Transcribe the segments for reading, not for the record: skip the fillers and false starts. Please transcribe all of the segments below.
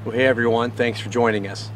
Well, hey everyone, thanks for joining us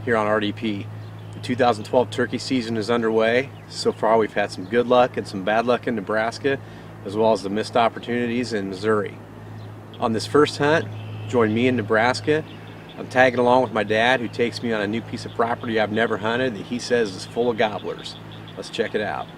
here on RDP. The 2012 turkey season is underway. So far we've had some good luck and some bad luck in Nebraska, as well as the missed opportunities in Missouri. On this first hunt, join me in Nebraska. I'm tagging along with my dad, who takes me on a new piece of property I've never hunted that he says is full of gobblers. Let's check it out.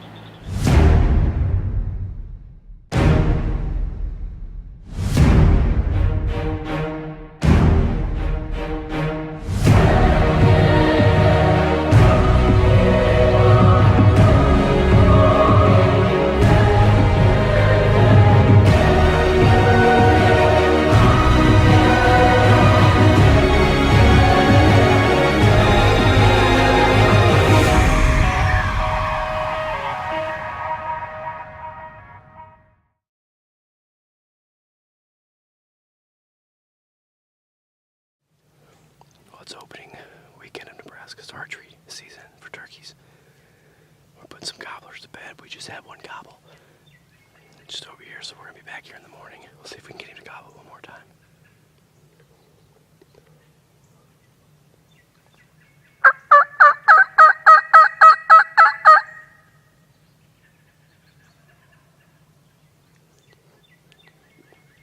It's opening weekend of Nebraska's archery season for turkeys. We're putting some gobblers to bed. We just had one gobble just over here, so we're gonna be back here in the morning. We'll see if we can get him to gobble one more time.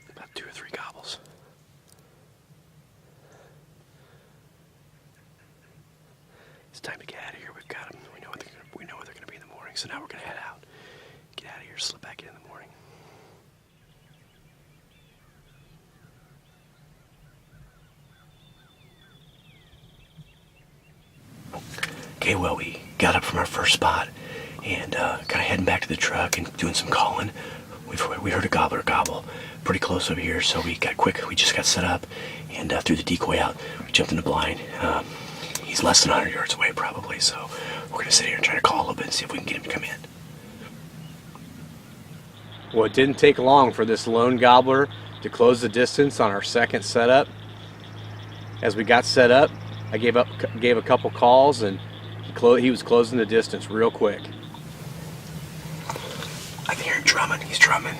About 2 or 3 gobbles. It's time to get out of here. We've got them. We know where they're going to be in the morning. So now we're going to head out. Get out of here. Slip back in the morning. Okay, well, we got up from our first spot and kind of heading back to the truck and doing some calling. We heard a gobbler gobble pretty close over here, so we got quick. We just got set up and threw the decoy out. We jumped in the blind. He's less than 100 yards away probably, so we're going to sit here and try to call a little bit and see if we can get him to come in. Well, it didn't take long for this lone gobbler to close the distance on our second setup. As we got set up, I gave a couple calls, and he was closing the distance real quick. I can hear him drumming. He's drumming.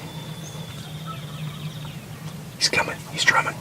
He's coming. He's drumming.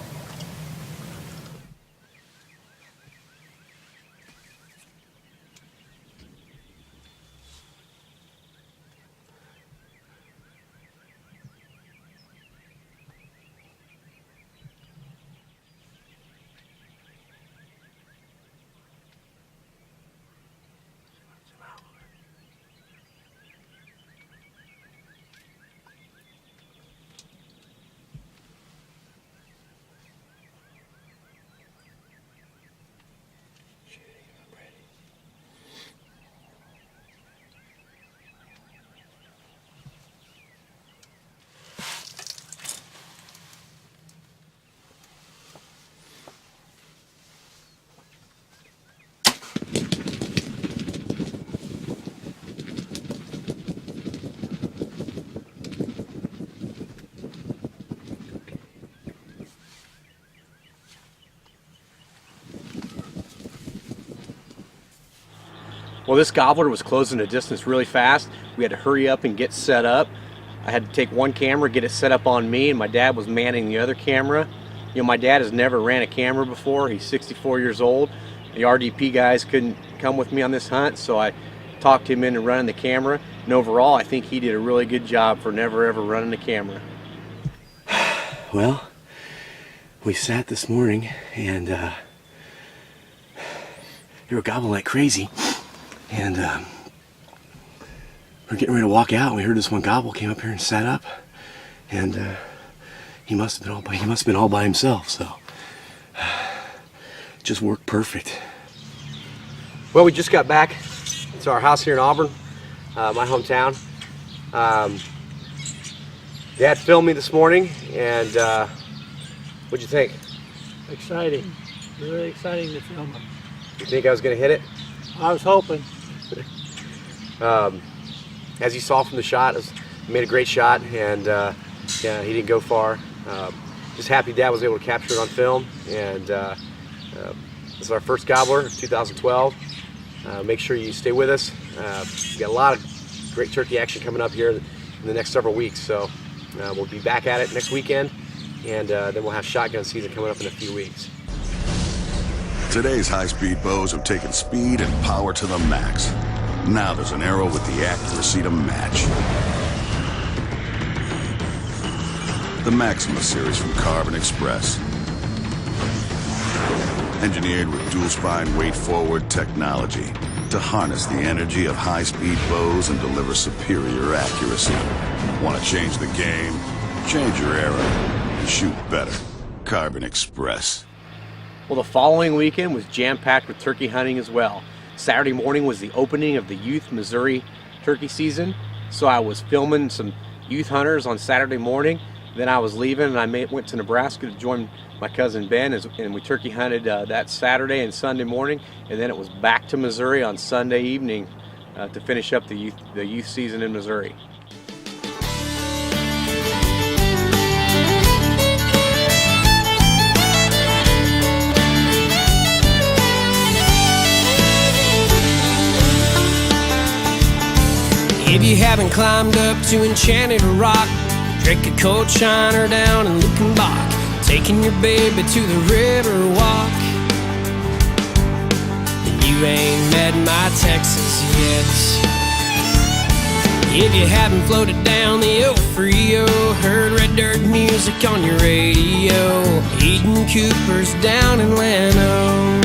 Well, this gobbler was closing the distance really fast. We had to hurry up and get set up. I had to take one camera, get it set up on me, and my dad was manning the other camera. You know, my dad has never ran a camera before. He's 64 years old. The RDP guys couldn't come with me on this hunt, so I talked him into running the camera. And overall, I think he did a really good job for never ever running the camera. Well, we sat this morning and they were gobbling like crazy. And we're getting ready to walk out, and we heard this one gobble, came up here and sat up, and he must have been all by himself, so it just worked perfect. Well, we just got back to our house here in Auburn, my hometown. Dad filmed me this morning, and what'd you think? Exciting, really exciting to film him. You think I was gonna hit it? I was hoping. As you saw from the shot, he made a great shot, and yeah, he didn't go far. Just happy Dad was able to capture it on film, and this is our first gobbler of 2012. Make sure you stay with us. We've got a lot of great turkey action coming up here in the next several weeks, so we'll be back at it next weekend, and then we'll have shotgun season coming up in a few weeks. Today's high-speed bows have taken speed and power to the max. Now there's an arrow with the accuracy to match. The Maxima series from Carbon Express. Engineered with dual-spine weight-forward technology to harness the energy of high-speed bows and deliver superior accuracy. Want to change the game? Change your arrow and shoot better. Carbon Express. Well, the following weekend was jam-packed with turkey hunting as well. Saturday morning was the opening of the Youth Missouri turkey season, so I was filming some youth hunters on Saturday morning. Then I was leaving and I went to Nebraska to join my cousin Ben, and we turkey hunted that Saturday and Sunday morning, and then it was back to Missouri on Sunday evening to finish up the youth season in Missouri. If you haven't climbed up to Enchanted Rock, Drake a cold shiner down in Lukenbach, taking your baby to the river walk, then you ain't met my Texas yet. If you haven't floated down the El Frio, heard red dirt music on your radio, eating Coopers down in Llano,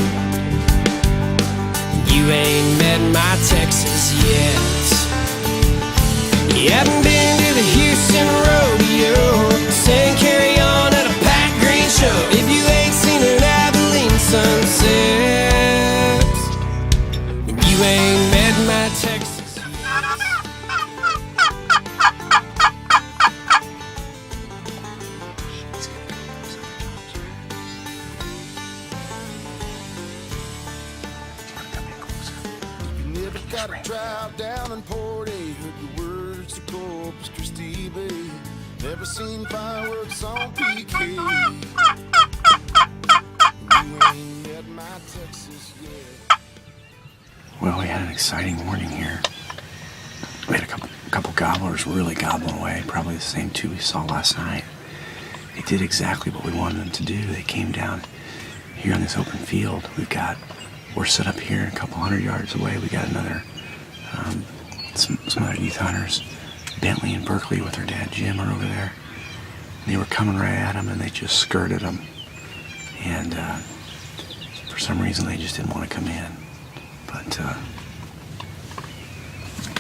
you ain't met my Texas yet. You haven't been to the Houston Rodeo, sang Carry On at a Pat Green show. If you ain't seen an Abilene sunset, then you ain't met my Texas yet. You never gotta drive down in Port A, heard the words to Corpus Christi Bay. Never seen fireworks on PK. You ain't met my Texas yet. Well, we had an exciting morning here. We had a couple gobblers really gobbling away, probably the same two we saw last night. They did exactly what we wanted them to do. They came down here on this open field. We're set up here a couple 100 yards away. We got another, some other youth hunters. Bentley and Berkeley with their dad Jim are over there. And they were coming right at them and they just skirted them. And for some reason they just didn't want to come in. But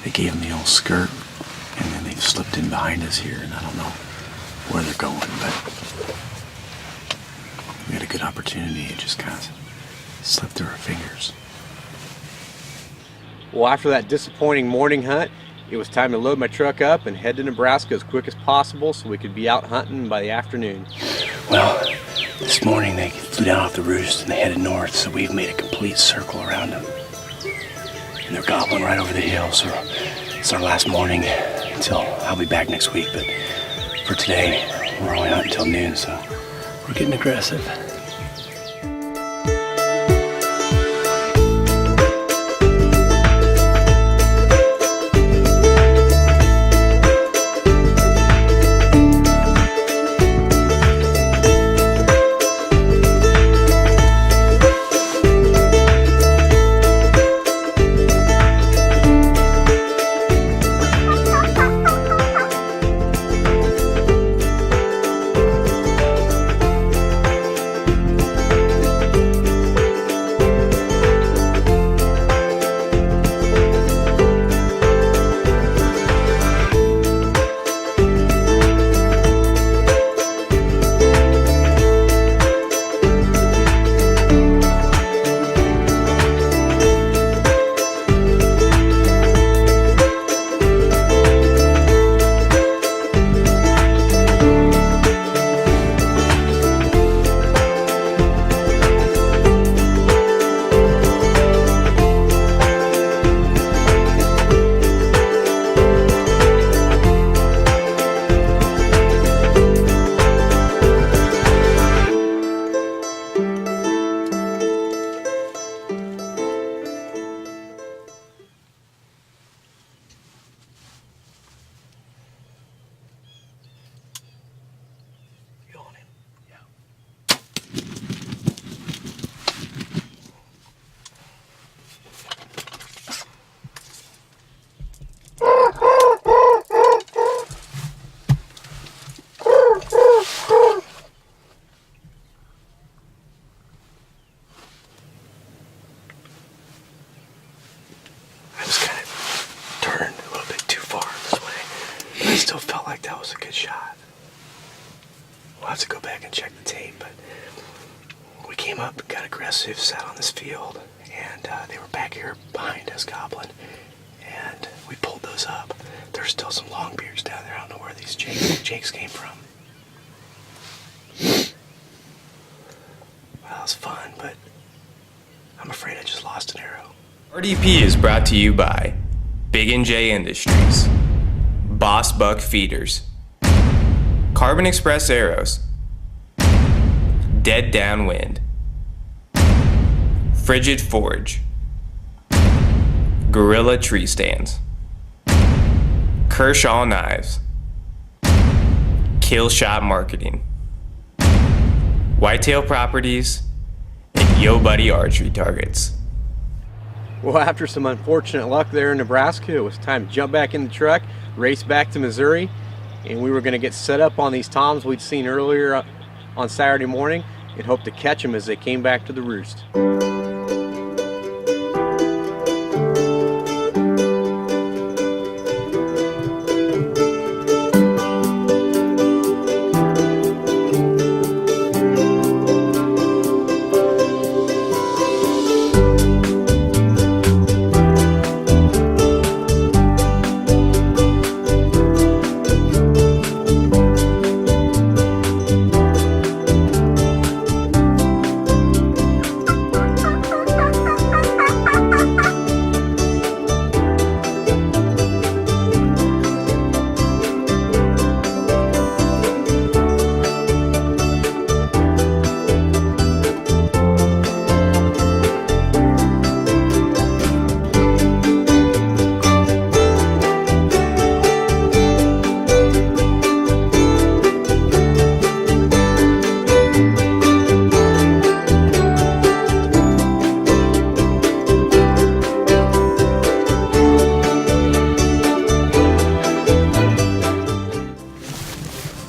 they gave them the old skirt and then they slipped in behind us here, and I don't know where they're going, but we had a good opportunity. It just kind of slipped through our fingers. Well, after that disappointing morning hunt, it was time to load my truck up and head to Nebraska as quick as possible so we could be out hunting by the afternoon. Well, this morning they flew down off the roost and they headed north, so we've made a complete circle around them. And they're gobbling right over the hill, so it's our last morning until I'll be back next week. But for today, we're only out until noon, so we're getting aggressive. came up and got aggressive, sat on this field, and they were back here behind us gobbling, and we pulled those up. There's still some longbeards down there. I don't know where these jakes came from. Well, it was fun, but I'm afraid I just lost an arrow. RDP is brought to you by Big & J Industries, Boss Buck Feeders, Carbon Express Arrows, Dead Downwind, Frigid Forge, Gorilla Tree Stands, Kershaw Knives, Kill Shot Marketing, Whitetail Properties, and Yo Buddy Archery Targets. Well, after some unfortunate luck there in Nebraska, it was time to jump back in the truck, race back to Missouri, and we were going to get set up on these toms we'd seen earlier on Saturday morning and hope to catch them as they came back to the roost.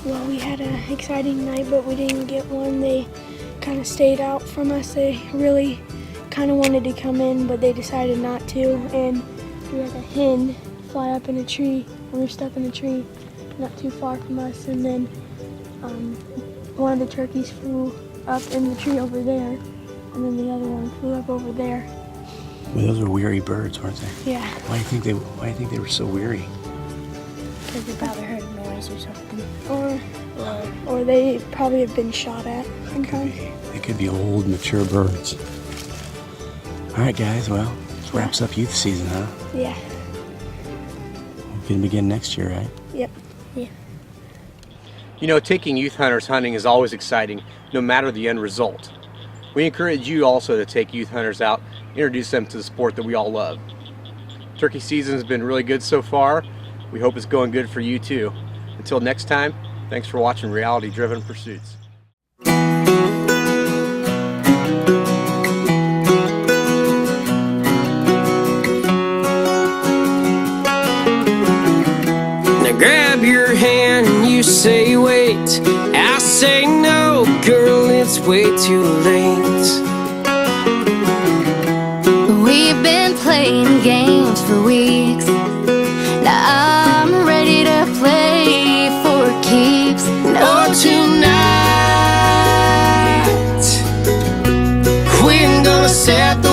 Well, we had an exciting night, but we didn't get one. They kind of stayed out from us. They really kind of wanted to come in, but they decided not to. And we had a hen fly up in a tree, roost up in a tree not too far from us. And then one of the turkeys flew up in the tree over there, and then the other one flew up over there. Well, those were weary birds, weren't they? Yeah, Why do you think they were so weary? because they probably heard a noise or something. Or they probably have been shot at sometimes. They could be old, mature birds. All right, guys. Well, this wraps up youth season, huh? Yeah. We can begin next year, right? Yep. Yeah. You know, taking youth hunters hunting is always exciting, no matter the end result. We encourage you also to take youth hunters out, introduce them to the sport that we all love. Turkey season has been really good so far. We hope it's going good for you too. Until next time, thanks for watching Reality Driven Pursuits. Now grab your hand and you say wait. I say no, girl, it's way too late. We've been playing games for weeks. Now I'm ready to play for keeps. Oh, tonight we're gonna set the